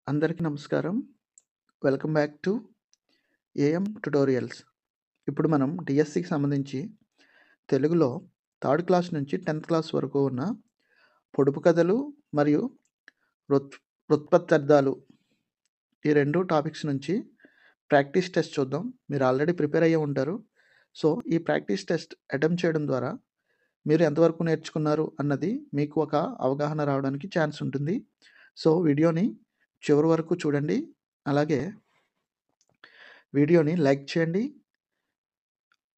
అందరికీ నమస్కారం. Welcome back to AM tutorials. ఇప్పుడు మనం డిఎస్సికి సంబంధించి తెలుగులో థర్డ్ క్లాస్ నుంచి 10th క్లాస్ వరకు ఉన్న పొడుపు కథలు మరియు వృత్ వృత్పత్యర్థాలు ఈ 2 టాపిక్స్ నుంచి ప్రాక్టీస్ టెస్ట్ చూద్దాం. మీరు ఆల్రెడీ ప్రిపేర్ అయ్యే ఉంటారు. సో, ఈ ప్రాక్టీస్ టెస్ట్ అటెంప్ట్ చేయడం ద్వారా మీరు ఎంతవరకు నేర్చుకున్నారు అన్నది మీకు ఒక అవగాహన రావడానికి ఛాన్స్ ఉంటుంది. సో, వీడియోని చివరి వరకు చూడండి. అలాగే వీడియోని లైక్ చేయండి.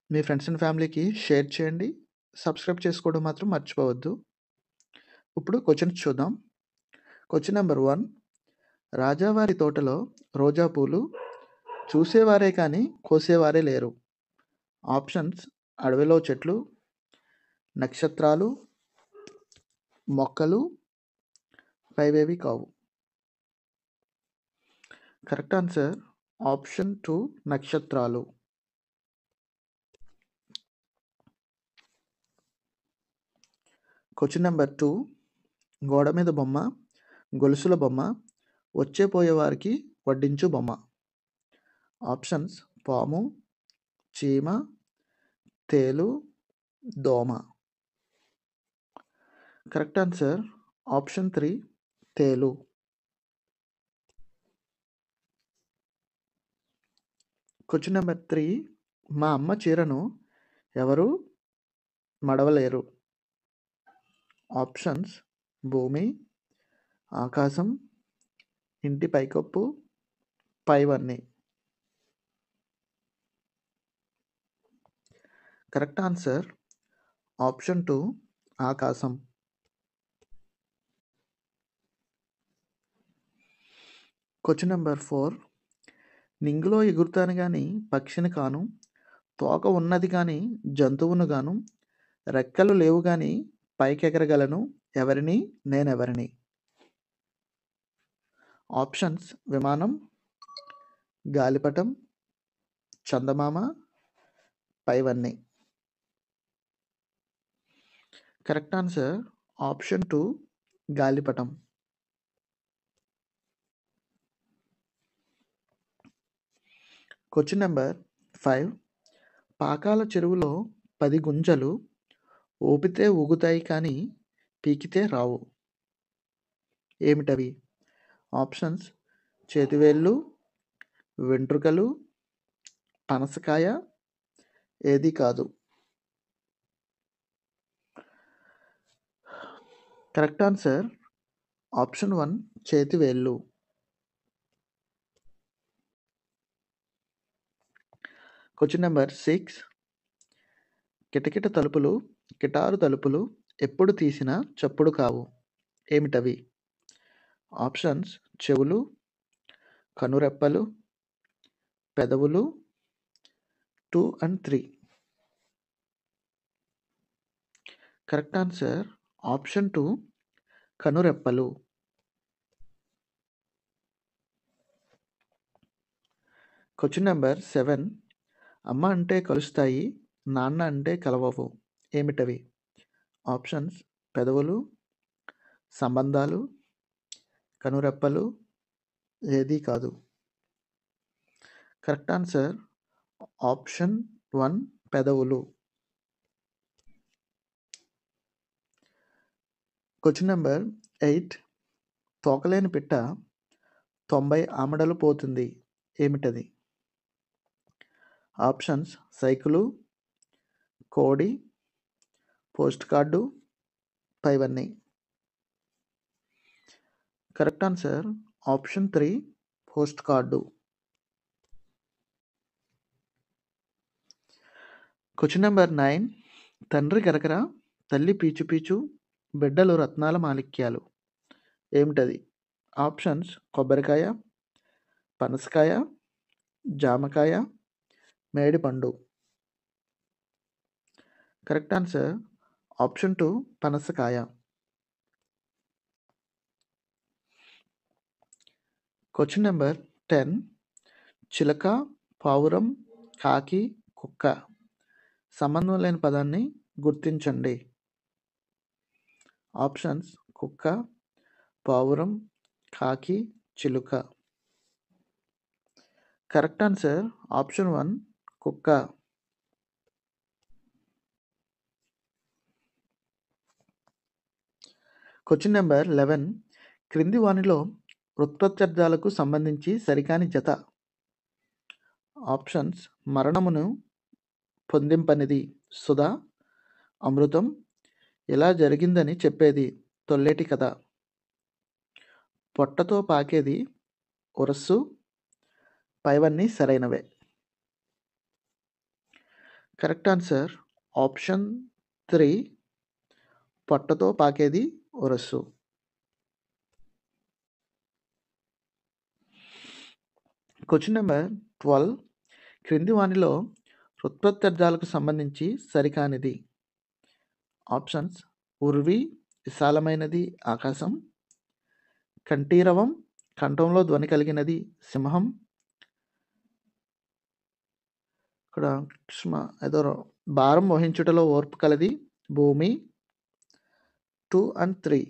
మీ ఫ్రెండ్స్ అండ్ ఫ్యామిలీకి షేర్ చేయండి. సబ్స్క్రైబ్ చేసుకోవడం మాత్రం మర్చిపోవద్దు. ఇప్పుడు క్వెషన్స్ చూద్దాం. Question number 1. రాజావారి తోటలో రోజా పూలు చూసేవారే కానీ కోసేవారే లేరు. ఆప్షన్స్: అడవిలో చెట్లు, నక్షత్రాలు, మొక్కలు, పైవేవి కావు. కరెక్ట్ ఆన్సర్ ఆప్షన్ 2 నక్షత్రాలు. Question number 2. గోడ మీద బొమ్మ, గొలుసుల బొమ్మ, వచ్చే పోయే వారికి వడ్డించు బొమ్మ. ఆప్షన్స్: పాము, చీమ, తేలు, దోమ. కరెక్ట్ ఆన్సర్ ఆప్షన్ 3 తేలు. Question number 3. మా అమ్మ చీరను ఎవరు మడవలేరు. ఆప్షన్స్: భూమి, ఆకాశం, ఇంటి పైకప్పు, పైవన్నీ. కరెక్ట్ ఆన్సర్ ఆప్షన్ 2 ఆకాశం. Question number 4. నింగిలో ఎగురుతాను గాని పక్షిని కాను, తోక ఉన్నది కానీ జంతువును గాను, రెక్కలు లేవు గాని పైకెగరగలను, ఎవరిని నేనెవరిని. ఆప్షన్స్: విమానం, గాలిపటం, చందమామ, పైవన్నీ. కరెక్ట్ ఆన్సర్ ఆప్షన్ 2 గాలిపటం. Question number 5. పాకాల చెరువులో 10 గుంజలు ఊపితే ఊగుతాయి కానీ పీకితే రావు. ఏమిటవి? ఆప్షన్స్: చేతివేళ్ళు, వెంట్రుకలు, పనసకాయ, ఏది కాదు. కరెక్ట్ ఆన్సర్ ఆప్షన్ 1 చేతివేళ్ళు. Question number 6. కిటకిట తలుపులు, కిటారు తలుపులు ఎప్పుడు తీసినా చప్పుడు కావు. ఏమిటవి? ఆప్షన్స్: చెవులు, కనురెప్పలు, పెదవులు, 2 and 3. కరెక్ట్ ఆన్సర్ ఆప్షన్ 2 కనురెప్పలు. Question number 7. అమ్మ అంటే కలుస్తాయి, నాన్న అంటే కలవవు. ఏమిటవి? ఆప్షన్స్: పెదవులు, సంబంధాలు, కనురెప్పలు, ఏది కాదు. కరెక్ట్ ఆన్సర్ ఆప్షన్ 1 పెదవులు. Question number 8. తోకలేని పిట్ట 90 ఆమడలు పోతుంది. ఏమిటది? ఆప్షన్స్: సైకిలు, కోడి, పోస్ట్ కార్డు, పైవన్నీ. Correct answer option 3 post card. Question number 9. తండ్రి గరగర, తల్లి పీచు పీచు, బిడ్డలు రత్నాల మాణిక్యాలు. ఏమిటది? ఆప్షన్స్: కొబ్బరికాయ, పనసకాయ, జామకాయ, మేడిపండు. కరెక్ట్ ఆన్సర్ ఆప్షన్ 2 పనసకాయ. Question number 10. చిలక, పావురం, కాకి, కుక్క సంబంధం లేని పదాన్ని గుర్తించండి. ఆప్షన్స్: కుక్క, పావురం, కాకి, చిలుక. కరెక్ట్ ఆన్సర్ ఆప్షన్ 1 కుక్క. Question number 11. క్రింది వానిలో వృత్ప్రత్యర్థాలకు సంబంధించి సరికాని జత. ఆప్షన్స్: మరణమును పొందింపనిది సుధా, అమృతం, ఇలా జరిగిందని చెప్పేది తొల్లేటి కథ, పొట్టతో పాకేది ఉరస్సు, పైవన్నీ సరైనవే. కరెక్ట్ ఆన్సర్ ఆప్షన్ 3 పొట్టతో పాకేది ఉరస్సు. Question number 12. క్రింది వానిలో వృత్ప్రత్యర్థాలకు సంబంధించి సరికానిది. ఆప్షన్స్: ఉర్వి, విశాలమైనది ఆకాశం, కంఠీరవం, కంఠంలో ధ్వని కలిగినది సింహం, ఇక్కడ ఏదో భారం వహించుటలో ఓర్పు కలది భూమి. 2 and 3.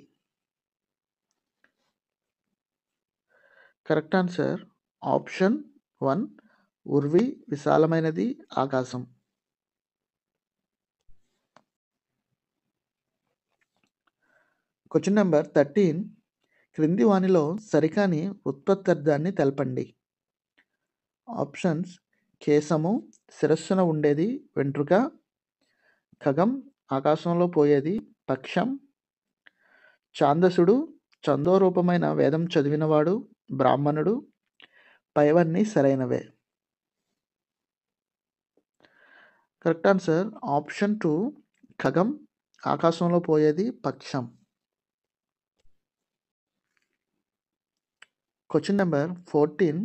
కరెక్ట్ ఆన్సర్ ఆప్షన్ 1 ఉర్వి, విశాలమైనది ఆకాశం. Question number 13. క్రింది వానిలో సరికాని ఉత్పత్త్యర్థాన్ని తెలపండి. ఆప్షన్స్: కేశము, శిరస్సున ఉండేది వెంట్రుక, ఖగం, ఆకాశంలో పోయేది పక్షం, ఛాందసుడు, ఛందోరూపమైన వేదం చదివినవాడు బ్రాహ్మణుడు, పైవన్నీ సరైనవే. కరెక్ట్ ఆన్సర్ ఆప్షన్ 2 ఖగం, ఆకాశంలో పోయేది పక్షం. Question number 14.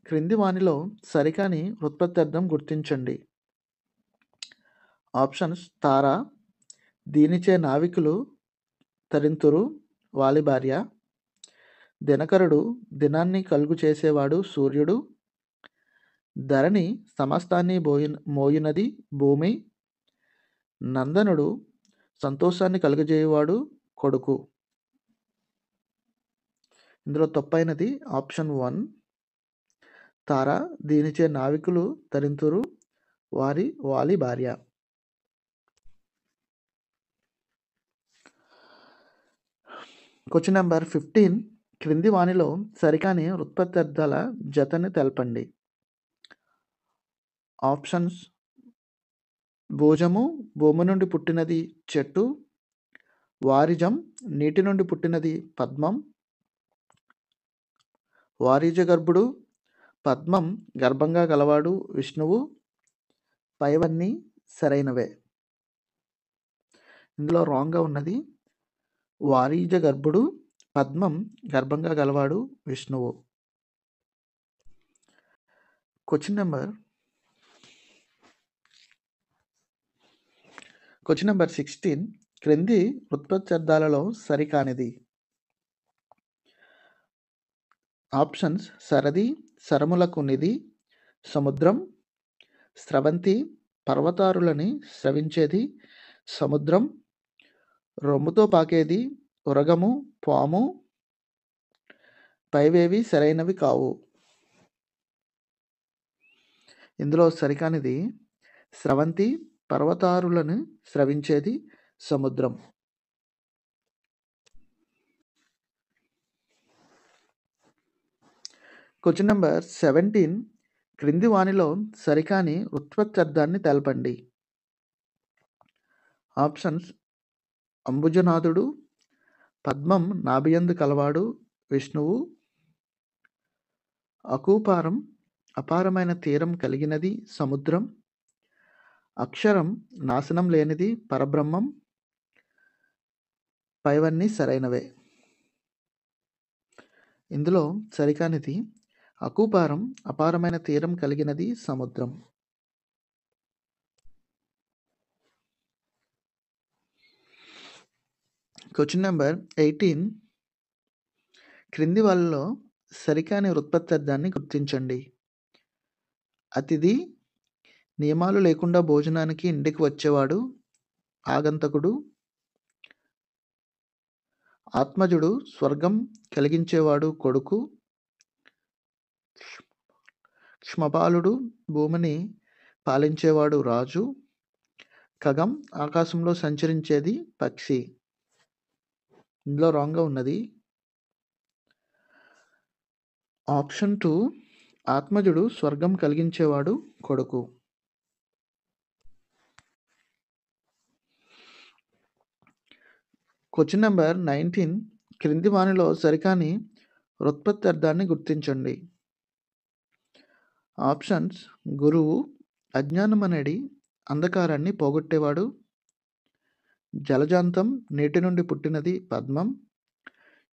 క్రింది వానిలో సరికాని వృత్ప్రత్యర్థం గుర్తించండి. ఆప్షన్స్: తార, దీనిచే నావికులు తరింతురు వాలి భార్య, దినకరుడు, దినాన్ని కలుగు చేసేవాడు సూర్యుడు, ధరణి, సమస్తాన్ని మోయునది భూమి, నందనుడు, సంతోషాన్ని కలుగజేయువాడు కొడుకు. ఇందులో తప్పైనది ఆప్షన్ 1 తార, దీనిచే నావికులు తరింతురు వాలి భార్య. Question number 15. క్రింది వానిలో సరికాని వృత్ప్రత్యర్థాల జతని తెలపండి. ఆప్షన్స్: భూజము, భూమి నుండి పుట్టినది చెట్టు, వారిజం, నీటి నుండి పుట్టినది పద్మం, వారిజ గర్భుడు, పద్మం గర్భంగా గలవాడు విష్ణువు, పైవన్నీ సరైనవే. ఇందులో రాంగ్గా ఉన్నది వారీజ గర్భుడు, పద్మం గర్భంగా గలవాడు విష్ణువు. Question number 16. క్రింది వృత్ప్రత్యర్థాలలో సరికానిది. ఆప్షన్స్: సరది, సరములకు నిధి, సముద్రం, స్రవంతి, పర్వతారులని స్రవించేది సముద్రం, రొమ్ముతో పాకేది ఉరగము పాము, పైవేవి సరైనవి కావు. ఇందులో సరికానిది స్రవంతి, పర్వతారులను స్రవించేది సముద్రం. Question number 17. క్రింది వానిలో సరికాని వృత్ప్రత్యర్థాన్ని తెలపండి. ఆప్షన్స్: అంబుజనాథుడు, పద్మం నాభియందు కలవాడు విష్ణువు, అకూపారం, అపారమైన తీరం కలిగినది సముద్రం, అక్షరం, నాశనం లేనిది పరబ్రహ్మం, పైవన్నీ సరైనవే. ఇందులో సరికానిది అకూపారం, అపారమైన తీరం కలిగినది సముద్రం. Question number 18. క్రింది వాళ్ళలో సరికాని వృత్ప్రత్యర్థాన్ని గుర్తించండి. అతిథి, నియమాలు లేకుండా భోజనానికి ఇంటికి వచ్చేవాడు ఆగంతకుడు, ఆత్మజుడు స్వర్గం కలిగించేవాడు కొడుకు. క్ష్మపాలుడు భూమిని పాలించేవాడు రాజు. ఖగం ఆకాశంలో సంచరించేది పక్షి. ఇందులో రాంగ్గా ఉన్నది ఆప్షన్ 2 ఆత్మజుడు స్వర్గం కలిగించేవాడు కొడుకు. క్వశ్చన్ నెంబర్ 19 క్రింది వానిలో సరికాని ఉత్పత్తి అర్థాన్ని గుర్తించండి. ఆప్షన్స్ గురువు అజ్ఞానం అనేది అంధకారాన్ని పోగొట్టేవాడు. జలజాంతం నీటి నుండి పుట్టినది పద్మం.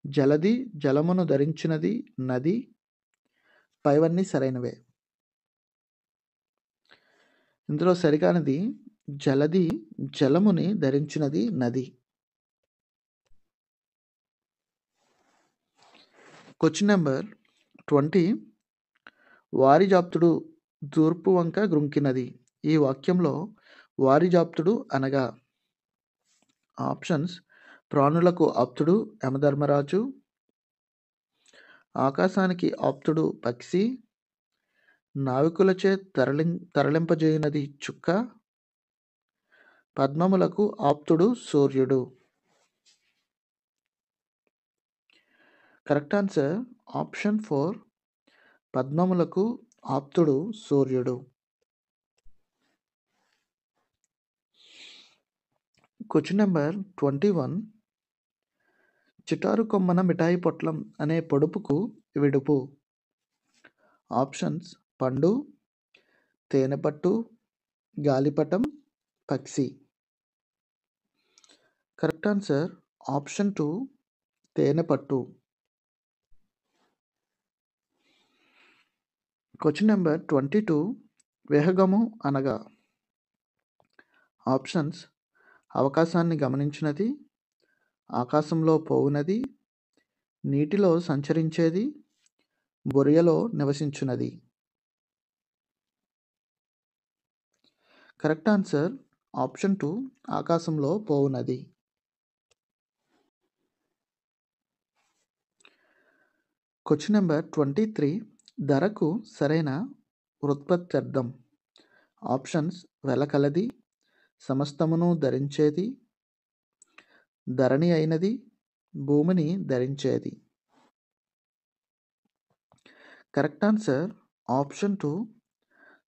జలది జలమును ధరించినది నది. పైవన్నీ సరైనవే. ఇందులో సరికానిది జలది జలముని ధరించినది నది. క్వశ్చన్ నెంబర్ 20 వారిజాప్తుడు తూర్పు వంక గ్రుంకినది. ఈ వాక్యంలో వారిజాప్తుడు అనగా ఆప్షన్స్ ప్రాణులకు ఆప్తుడు యమధర్మరాజు. ఆకాశానికి ఆప్తుడు పక్షి. నావికులచే తరలింపజేయునది చుక్క. పద్మములకు ఆప్తుడు సూర్యుడు. కరెక్ట్ ఆన్సర్ ఆప్షన్ 4 పద్మములకు ఆప్తుడు సూర్యుడు. క్వశ్చన్ నెంబర్ 21 చిటారు కొమ్మన మిఠాయి పొట్లం అనే పొడుపుకు విడుపు. ఆప్షన్స్ పండు, తేనెపట్టు, గాలిపటం, పక్షి. కరెక్ట్ ఆన్సర్ ఆప్షన్ 2 తేనెపట్టు. క్వశ్చన్ నెంబర్ 22 వేహగము అనగా ఆప్షన్స్ అవకాశాన్ని గమనించినది, ఆకాశంలో పోవునది, నీటిలో సంచరించేది, బొరియలో నివసించున్నది. కరెక్ట్ ఆన్సర్ ఆప్షన్ 2 ఆకాశంలో పోవునది. క్వశ్చన్ నెంబర్ 23 ధరకు సరైన వృత్పత్త్యర్థం. ఆప్షన్స్ వెలకలది, సమస్తమును ధరించేది, ధరణి అయినది, భూమిని ధరించేది. కరెక్ట్ ఆన్సర్ ఆప్షన్ 2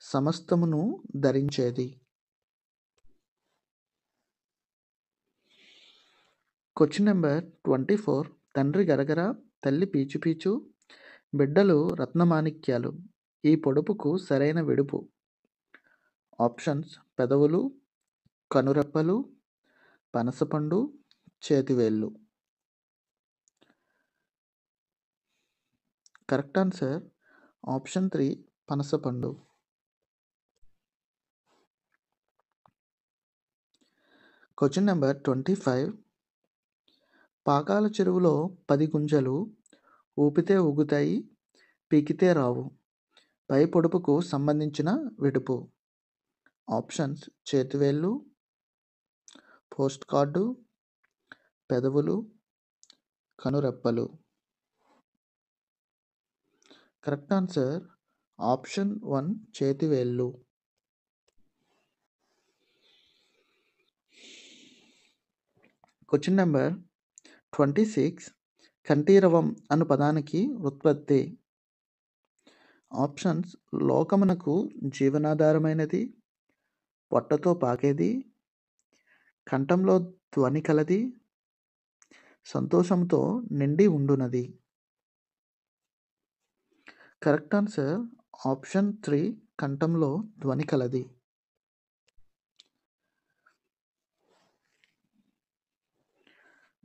సమస్తమును ధరించేది. క్వశ్చన్ నెంబర్ 24 తండ్రి గరగర, తల్లి పీచు పీచు, బిడ్డలు రత్నమాణిక్యాలు. ఈ పొడుపుకు సరైన విడుపు. ఆప్షన్స్ పెదవులు, కనురెప్పలు, పనసపండు, చేతివేళ్ళు. కరెక్ట్ ఆన్సర్ ఆప్షన్ 3 పనసపండు. క్వశ్చన్ నెంబర్ 25 పాకాల చెరువులో 10 గుంజలు ఊపితే ఊగుతాయి, పీకితే రావు. పై పొడుపుకు సంబంధించిన విడుపు. ఆప్షన్స్ చేతివేళ్ళు, పోస్ట్ కార్డు, పెదవులు, కనురెప్పలు. కరెక్ట్ ఆన్సర్ ఆప్షన్ 1 చేతివేళ్ళు. క్వశ్చన్ నెంబర్ 26 కంఠీరవం అను పదానికి ఉత్పత్తి. ఆప్షన్స్ లోకమునకు జీవనాధారమైనది, పొట్టతో పాకేది, కంఠంలో ధ్వని కలది, సంతోషంతో నిండి ఉండునది. కరెక్ట్ ఆన్సర్ ఆప్షన్ 3 కంఠంలో ధ్వని కలది.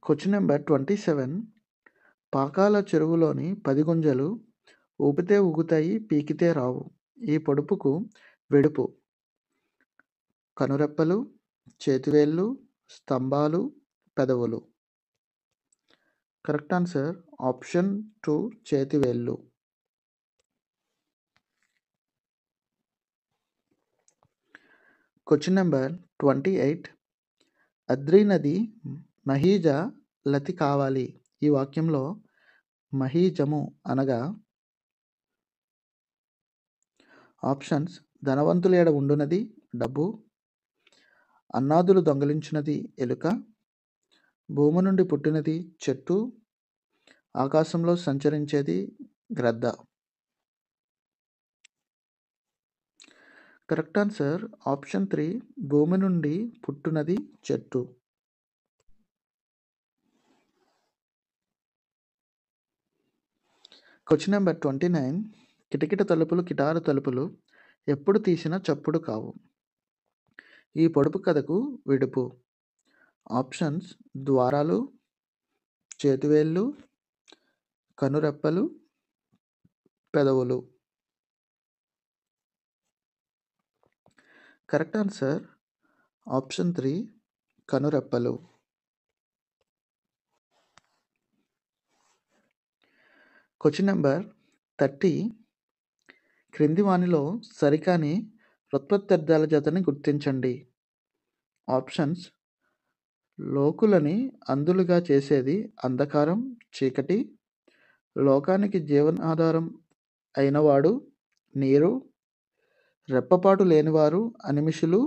క్వశ్చన్ నెంబర్ 27 పాకాల చెరువులోని 10 గుంజలు ఊపితే ఊగుతాయి, పీకితే రావు. ఈ పొడుపుకు వెడుపు. కనురెప్పలు, చేతివేళ్ళు, స్తంభాలు, పెదవులు. కరెక్ట్ ఆన్సర్ ఆప్షన్ 2 చేతివేళ్ళు. క్వశ్చన్ నెంబర్ 28 అద్రి నది మహీజ లతి కావాలి. ఈ వాక్యంలో మహీజము అనగా ఆప్షన్స్ ధనవంతుల ఎడ ఉండునది డబ్బు, అన్నాదులు దొంగిలించినది ఎలుక, భూమి నుండి పుట్టినది చెట్టు, ఆకాశంలో సంచరించేది గ్రద్ద. కరెక్ట్ ఆన్సర్ ఆప్షన్ 3 భూమి నుండి పుట్టునది చెట్టు. Question number 29. కిటకిట తలుపులు కిటారు తలుపులు ఎప్పుడు తీసినా చప్పుడు కావు. ఈ పొడుపు కథకు విడుపు. ఆప్షన్స్ ద్వారాలు, చేతివేళ్ళు, కనురెప్పలు, పెదవులు. కరెక్ట్ ఆన్సర్ ఆప్షన్ 3 కనురెప్పలు. Question number 30. క్రింది వానిలో సరికాని వృత్ప్రత్యర్థాల జతని గుర్తించండి. ఆప్షన్స్ లోకులని అందులుగా చేసేది అంధకారం చీకటి, లోకానికి జీవనాధారం అయినవాడు నీరు, రెప్పపాటు లేనివారు అనిమిషులు,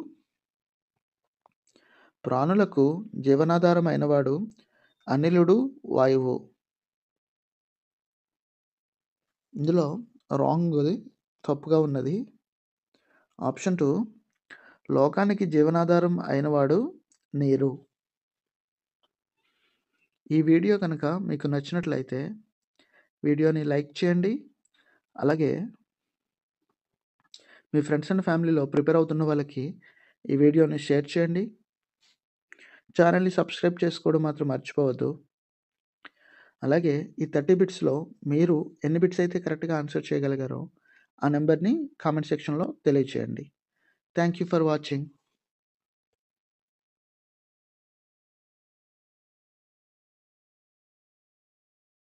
ప్రాణులకు జీవనాధారం అయినవాడు అనిలుడు వాయువు. ఇందులో రాంగ్ది తప్పుగా ఉన్నది. ఆప్షన్ 2 లోకానికి జీవనాధారం అయినవాడు నీరు. ఈ వీడియో కనుక మీకు నచ్చినట్లయితే వీడియోని లైక్ చేయండి. అలాగే మీ ఫ్రెండ్స్ అండ్ ఫ్యామిలీలో ప్రిపేర్ అవుతున్న వాళ్ళకి ఈ వీడియోని షేర్ చేయండి. ఛానల్ని సబ్స్క్రైబ్ చేసుకోవడం మాత్రం మర్చిపోవద్దు. అలాగే ఈ 30 బిట్స్లో మీరు ఎన్ని బిట్స్ అయితే కరెక్ట్గా ఆన్సర్ చేయగలిగారో ఆ నెంబర్ని కామెంట్ సెక్షన్లో తెలియచేయండి. Thank you for watching.